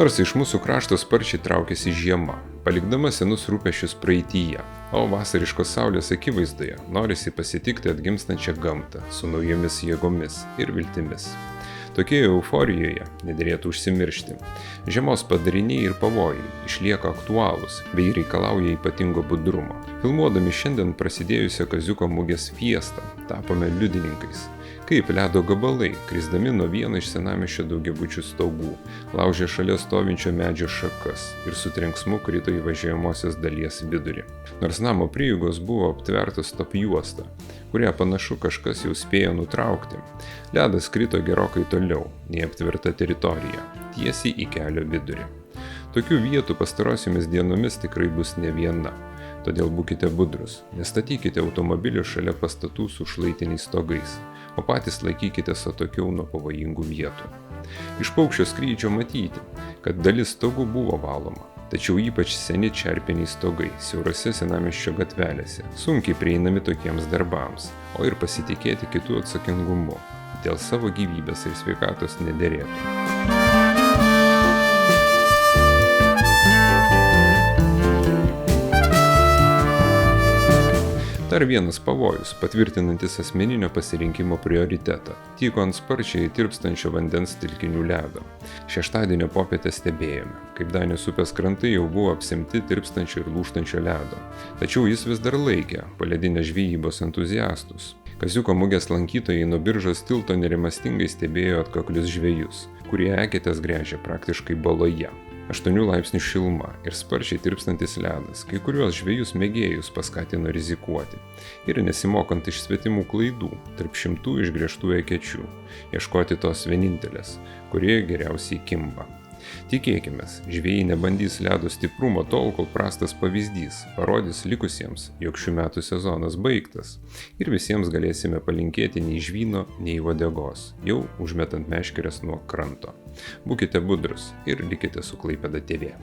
Nors iš mūsų krašto sparčiai traukiasi žiema, palikdama senus rūpesčius praeityje, o vasariškos saulės akivaizdoje norisi pasitikti atgimstančią gamtą su naujomis jėgomis ir viltimis. Tokioje euforijoje nederėtų užsimiršti. Žiemos padariniai ir pavojai išlieka aktualūs bei reikalauja ypatingo budrumo. Filmuodami šiandien prasidėjusią Kaziuko mugės fiestą, tapome liudininkais, kaip ledo gabalai, krisdami nuo vieno iš senamiesčio daugiabučių stogų, laužė šalia stovinčio medžio šakas ir su trenksmu krito į važiuojamosios dalies vidurį. Nors namo prieigos buvo aptvertos top juosta, kurią panašu kažkas jau spėjo nutraukti, ledas krito gerokai toliau nei aptverta teritorija, tiesiai į kelio vidurį. Tokių vietų pastarosiomis dienomis tikrai bus ne viena, todėl būkite budrus, nestatykite automobilių šalia pastatų su šlaitiniais stogais, o patys laikykitės atokiau nuo pavojingų vietų. Iš paukščio skrydžio matyti, kad dalis stogų buvo valoma, tačiau ypač seni čerpiniai stogai siaurose senamiesčio gatvelėse, sunkiai prieinami tokiems darbams, o ir pasitikėti kitų atsakingumu dėl savo gyvybės ir sveikatos nederėtų. Dar vienas pavojus, patvirtinantis asmeninio pasirinkimo prioritetą, tyko ant sparčiai tirpstančio vandens telkinių ledo. Šeštadienio popietę stebėjome, kaip Danės upės krantai jau buvo apsemti tirpstančio ir lūžtančio ledo, tačiau jis vis dar laikė poledinės žvejybos entuziastus. Kaziuko mugės lankytojai nuo Biržos tilto nerimastingai stebėjo atkaklius žvejus, kurie eketės gręžė praktiškai baloje. 8 laipsnių šiluma ir sparčiai tirpstantis ledas kai kuriuos žvejus mėgėjus paskatino rizikuoti ir nesimokant iš svetimų klaidų tarp šimtų išgręžtų ekečių, ieškoti tos vienintelės, kurie geriausiai kimba. Tikėkimės, žvejai nebandys ledo stiprumo tol, kol prastas pavyzdys parodys likusiems, jog šių metų sezonas baigtas ir visiems galėsime palinkėti nei žvyno, nei uodegos, jau užmetant meškeres nuo kranto. Būkite budrus ir likite su Klaipėda TV.